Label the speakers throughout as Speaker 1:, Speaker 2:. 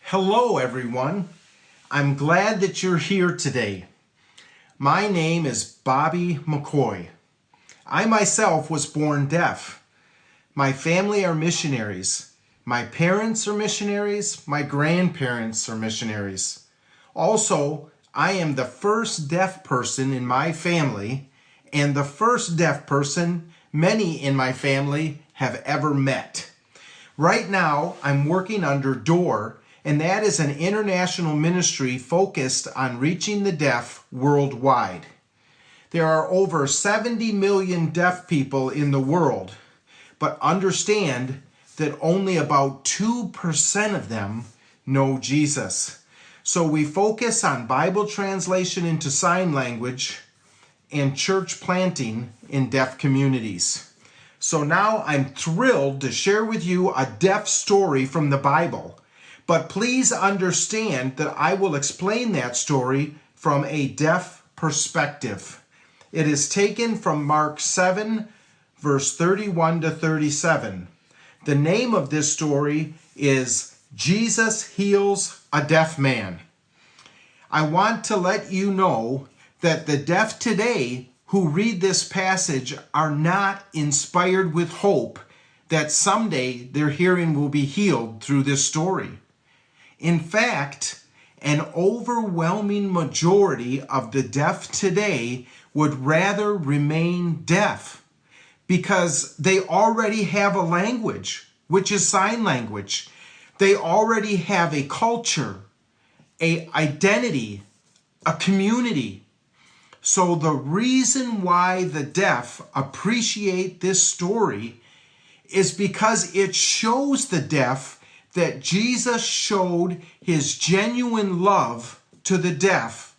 Speaker 1: Hello everyone, I'm glad that you're here today. My name is Bobby McCoy. I myself was born deaf. My family are missionaries. My parents are missionaries. My grandparents are missionaries. Also, I am the first deaf person in my family and the first deaf person many in my family have ever met. Right now, I'm working under DOOR, and that is an international ministry focused on reaching the deaf worldwide. There are over 70 million deaf people in the world, but understand that only about 2% of them know Jesus. So we focus on Bible translation into sign language and church planting in deaf communities. So now I'm thrilled to share with you a deaf story from the Bible. But please understand that I will explain that story from a deaf perspective. It is taken from Mark 7, verse 31 to 37. The name of this story is Jesus Heals a Deaf Man. I want to let you know that the deaf today who read this passage are not inspired with hope that someday their hearing will be healed through this story. In fact, an overwhelming majority of the deaf today would rather remain deaf because they already have a language, which is sign language. They already have a culture, an identity, a community. So the reason why the deaf appreciate this story is because it shows the deaf that Jesus showed his genuine love to the deaf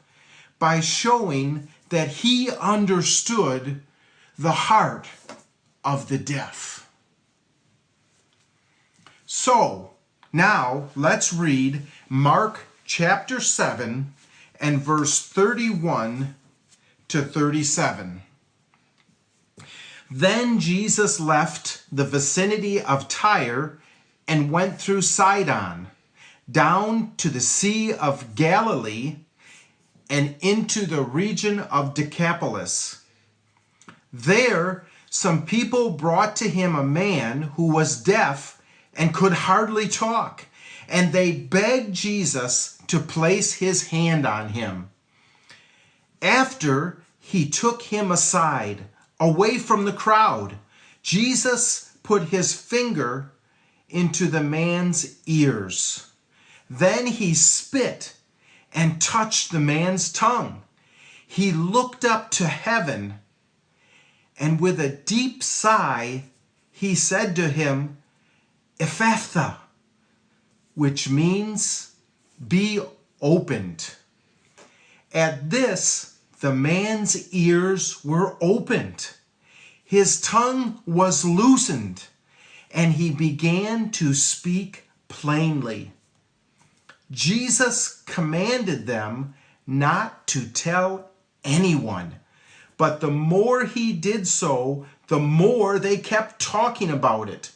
Speaker 1: by showing that he understood the heart of the deaf. So now let's read Mark chapter 7 and verse 31 to 37. Then Jesus left the vicinity of Tyre and went through Sidon, down to the Sea of Galilee, and into the region of Decapolis. There, some people brought to him a man who was deaf and could hardly talk, and they begged Jesus to place his hand on him. After he took him aside, away from the crowd, Jesus put his finger into the man's ears. Then he spit and touched the man's tongue. He looked up to heaven, and with a deep sigh, he said to him, Ephphatha, which means be opened. At this, the man's ears were opened. His tongue was loosened, and he began to speak plainly. Jesus commanded them not to tell anyone, but the more he did so, the more they kept talking about it.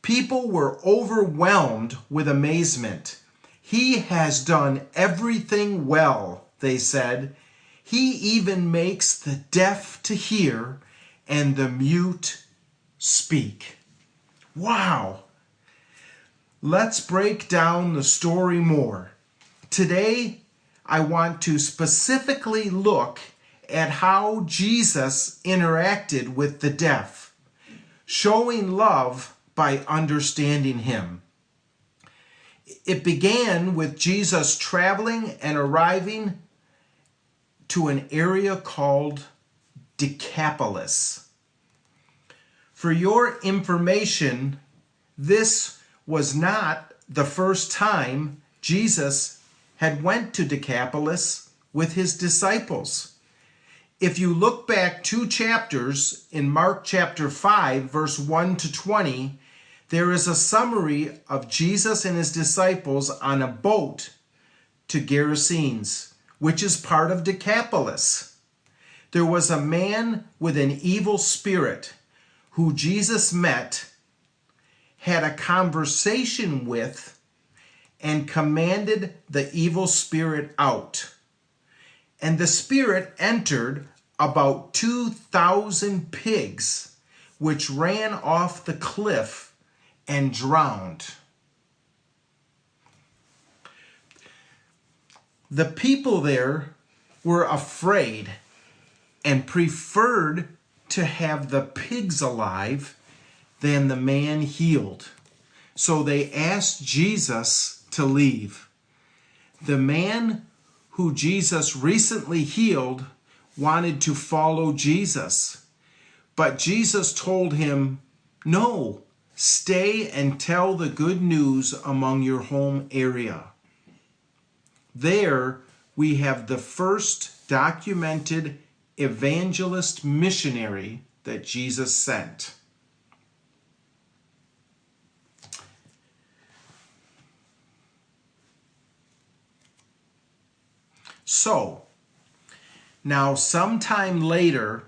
Speaker 1: People were overwhelmed with amazement. He has done everything well, they said. He even makes the deaf to hear and the mute speak. Wow! Let's break down the story more. Today, I want to specifically look at how Jesus interacted with the deaf, showing love by understanding him. It began with Jesus traveling and arriving to an area called Decapolis. For your information, this was not the first time Jesus had went to Decapolis with his disciples. If you look back 2 chapters in Mark chapter 5, verse 1 to 20, there is a summary of Jesus and his disciples on a boat to Gerasenes, which is part of Decapolis. there was a man with an evil spirit who Jesus met, had a conversation with, and commanded the evil spirit out. And the spirit entered about 2,000 pigs, which ran off the cliff and drowned. The people there were afraid and preferred to have the pigs alive than the man healed. So they asked Jesus to leave. The man who Jesus recently healed wanted to follow Jesus, but Jesus told him, "No, stay and tell the good news among your home area." There we have the first documented evangelist missionary that Jesus sent. So, now sometime later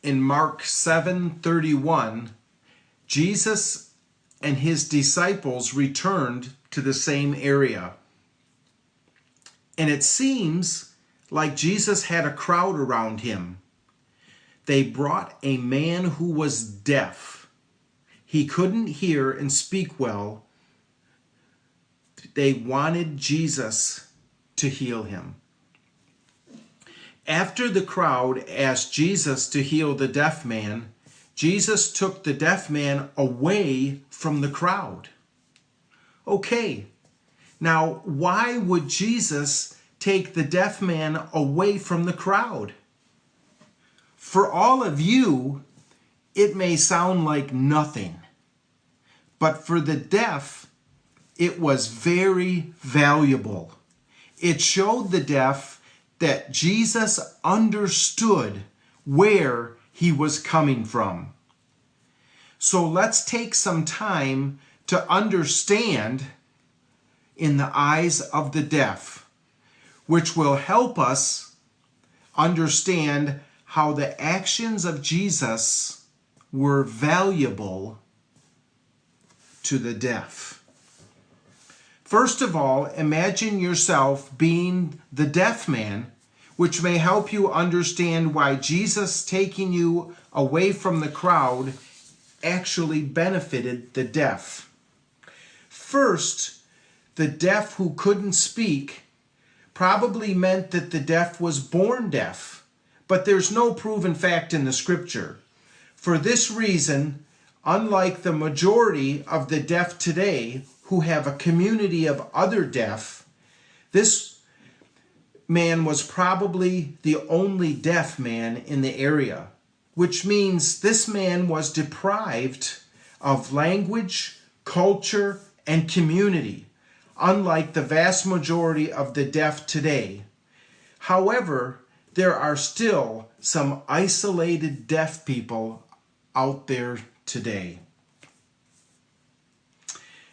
Speaker 1: in Mark 7:31, Jesus and his disciples returned to the same area. And it seems like Jesus had a crowd around him. They brought a man who was deaf. He couldn't hear and speak well. They wanted Jesus to heal him. After the crowd asked Jesus to heal the deaf man, Jesus took the deaf man away from the crowd. Okay, now why would Jesus take the deaf man away from the crowd? For all of you, it may sound like nothing, but for the deaf, it was very valuable. It showed the deaf that Jesus understood where he was coming from. So let's take some time to understand in the eyes of the deaf, which will help us understand how the actions of Jesus were valuable to the deaf. First of all, imagine yourself being the deaf man, which may help you understand why Jesus taking you away from the crowd actually benefited the deaf. First, the deaf who couldn't speak probably meant that the deaf was born deaf, but there's no proven fact in the scripture. For this reason, unlike the majority of the deaf today who have a community of other deaf, this man was probably the only deaf man in the area, which means this man was deprived of language, culture, and community, unlike the vast majority of the deaf today. However, there are still some isolated deaf people out there today.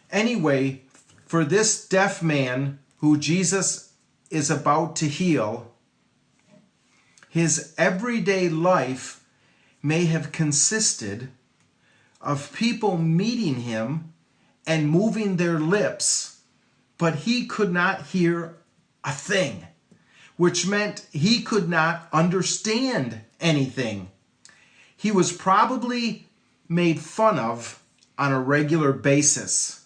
Speaker 1: Anyway, for this deaf man who Jesus is about to heal, his everyday life may have consisted of people meeting him and moving their lips, but he could not hear a thing, which meant he could not understand anything. He was probably made fun of on a regular basis,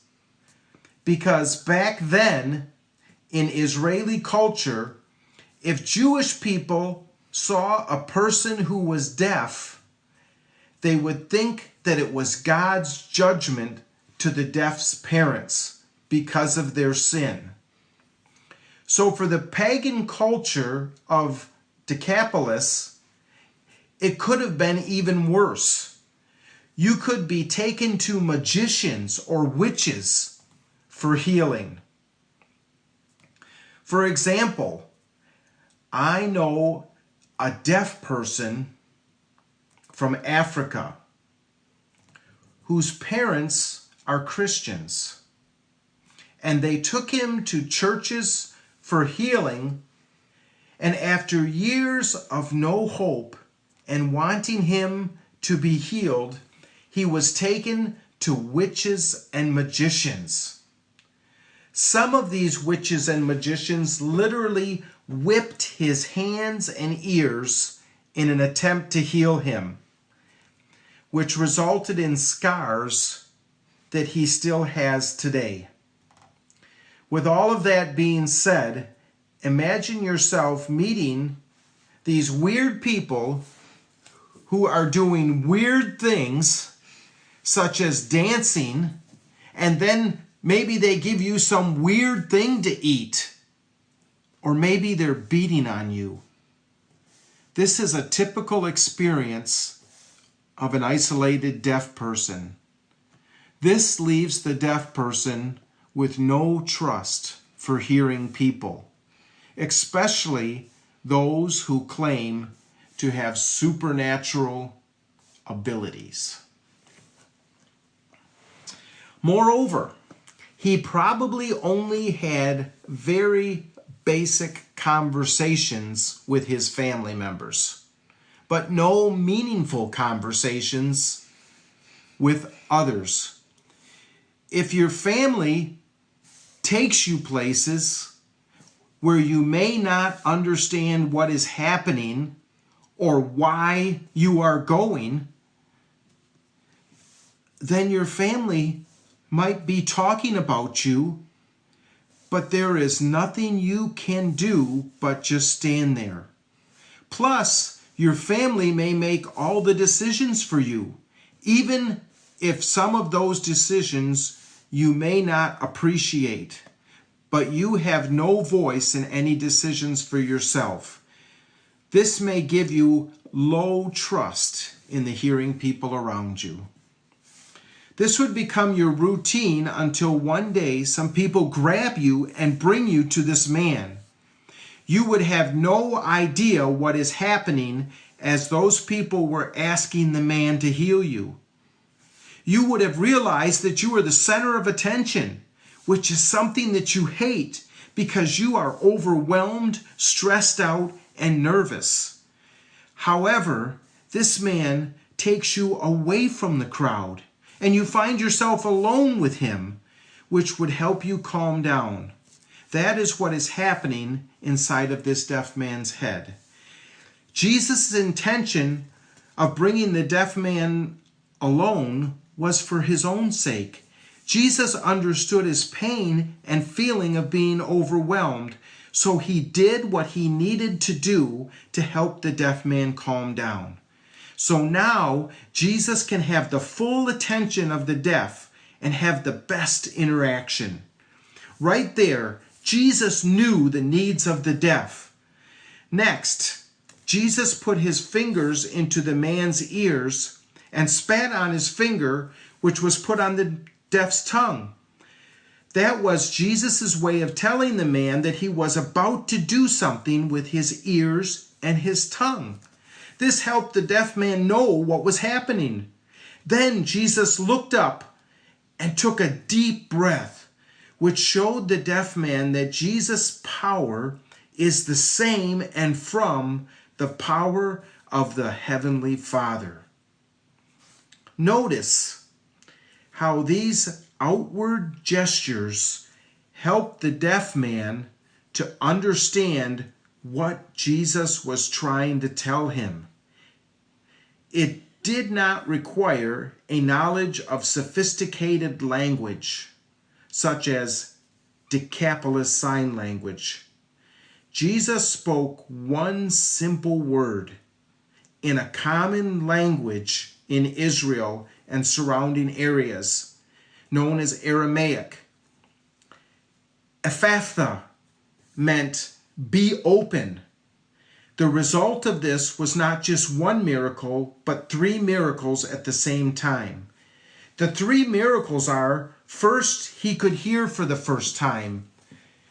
Speaker 1: because back then in Israeli culture, if Jewish people saw a person who was deaf, they would think that it was God's judgment to the deaf's parents because of their sin. So for the pagan culture of Decapolis, it could have been even worse. You could be taken to magicians or witches for healing. For example, I know a deaf person from Africa whose parents are Christians, and they took him to churches for healing, and after years of no hope, and wanting him to be healed, he was taken to witches and magicians. Some of these witches and magicians literally whipped his hands and ears in an attempt to heal him, which resulted in scars that he still has today. With all of that being said, imagine yourself meeting these weird people who are doing weird things, such as dancing, and then maybe they give you some weird thing to eat, or maybe they're beating on you. This is a typical experience of an isolated deaf person. This leaves the deaf person with no trust for hearing people, especially those who claim to have supernatural abilities. Moreover, he probably only had very basic conversations with his family members, but no meaningful conversations with others. If your family takes you places where you may not understand what is happening or why you are going, then your family might be talking about you, but there is nothing you can do but just stand there. Plus, your family may make all the decisions for you, even if some of those decisions you may not appreciate, but you have no voice in any decisions for yourself. This may give you low trust in the hearing people around you. This would become your routine until one day some people grab you and bring you to this man. You would have no idea what is happening as those people were asking the man to heal you. You would have realized that you are the center of attention, which is something that you hate because you are overwhelmed, stressed out, and nervous. However, this man takes you away from the crowd, and you find yourself alone with him, which would help you calm down. That is what is happening inside of this deaf man's head. Jesus' intention of bringing the deaf man alone was for his own sake. Jesus understood his pain and feeling of being overwhelmed, so he did what he needed to do to help the deaf man calm down. So now Jesus can have the full attention of the deaf and have the best interaction. Right there, Jesus knew the needs of the deaf. Next, Jesus put his fingers into the man's ears and spat on his finger, which was put on the deaf's tongue. That was Jesus' way of telling the man that he was about to do something with his ears and his tongue. This helped the deaf man know what was happening. Then Jesus looked up and took a deep breath, which showed the deaf man that Jesus' power is the same and from the power of the Heavenly Father. Notice how these outward gestures helped the deaf man to understand what Jesus was trying to tell him. It did not require a knowledge of sophisticated language, such as Decapolis sign language. Jesus spoke one simple word in a common language in Israel and surrounding areas, known as Aramaic. Ephatha meant be open. The result of this was not just one miracle, but 3 miracles at the same time. The 3 miracles are, first, he could hear for the first time.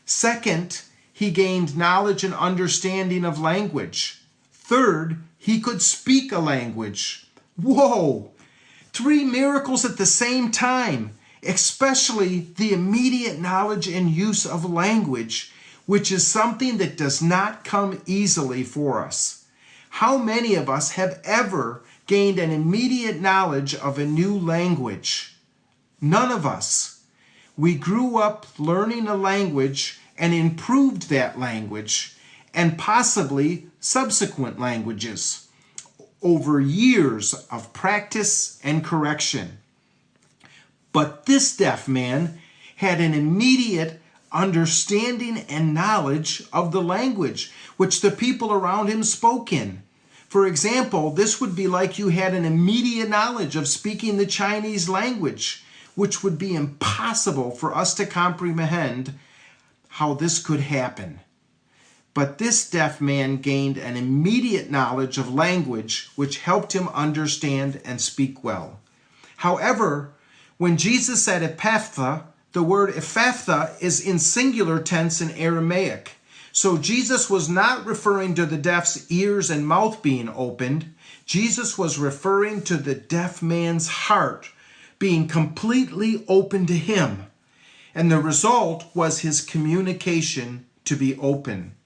Speaker 1: Second, he gained knowledge and understanding of language. Third, he could speak a language. Whoa! 3 miracles at the same time, especially the immediate knowledge and use of language, which is something that does not come easily for us. How many of us have ever gained an immediate knowledge of a new language? None of us. We grew up learning a language and improved that language and possibly subsequent languages over years of practice and correction. But this deaf man had an immediate understanding and knowledge of the language which the people around him spoke in. For example, this would be like you had an immediate knowledge of speaking the Chinese language, which would be impossible for us to comprehend how this could happen. But this deaf man gained an immediate knowledge of language which helped him understand and speak well. However, when Jesus said Ephphatha, the word Ephphatha is in singular tense in Aramaic. So Jesus was not referring to the deaf's ears and mouth being opened. Jesus was referring to the deaf man's heart being completely open to him. And the result was his communication to be open.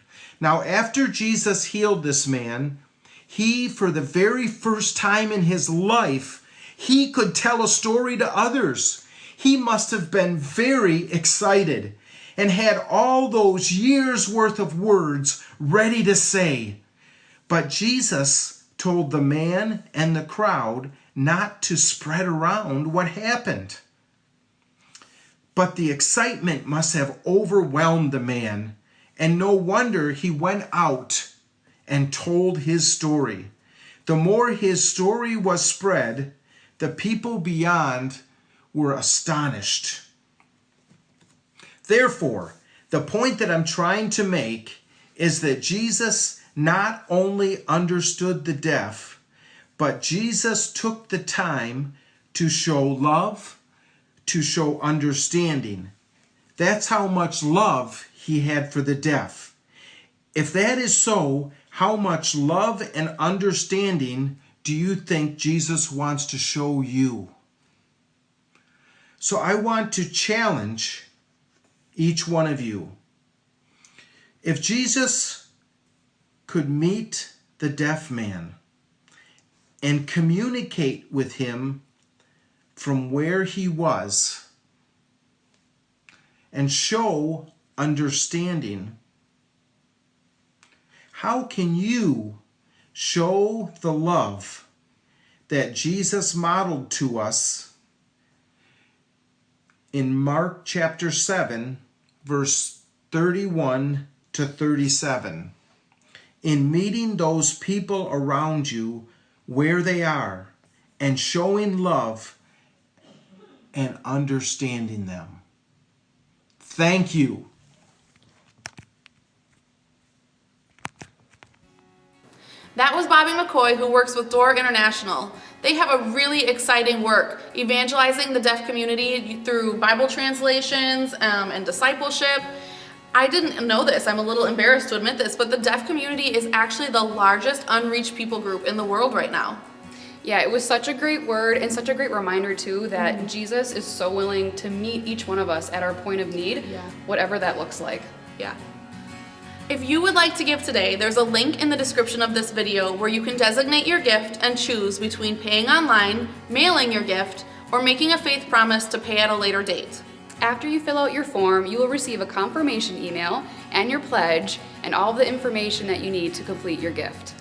Speaker 1: Now, after Jesus healed this man, he, for the very first time in his life, he could tell a story to others. He must have been very excited and had all those years' worth of words ready to say. But Jesus told the man and the crowd not to spread around what happened. But the excitement must have overwhelmed the man, and no wonder he went out and told his story. The more his story was spread, the people beyond were astonished. Therefore, the point that I'm trying to make is that Jesus not only understood the deaf, but Jesus took the time to show love, to show understanding. That's how much love he had for the deaf. If that is so, how much love and understanding do you think Jesus wants to show you? So I want to challenge each one of you. If Jesus could meet the deaf man and communicate with him from where he was and show understanding, how can you show the love that Jesus modeled to us in Mark chapter 7, verse 31 to 37? In meeting those people around you where they are and showing love and understanding them. Thank you.
Speaker 2: That was Bobby McCoy, who works with Door International. They have a really exciting work, evangelizing the deaf community through Bible translations and discipleship. I didn't know this, I'm a little embarrassed to admit this, but the deaf community is actually the largest unreached people group in the world right now.
Speaker 3: Yeah, it was such a great word and such a great reminder too that Jesus is so willing to meet each one of us at our point of need, whatever that looks like.
Speaker 2: Yeah. If you would like to give today, there's a link in the description of this video where you can designate your gift and choose between paying online, mailing your gift, or making a faith promise to pay at a later date.
Speaker 3: After you fill out your form, you will receive a confirmation email and your pledge and all of the information that you need to complete your gift.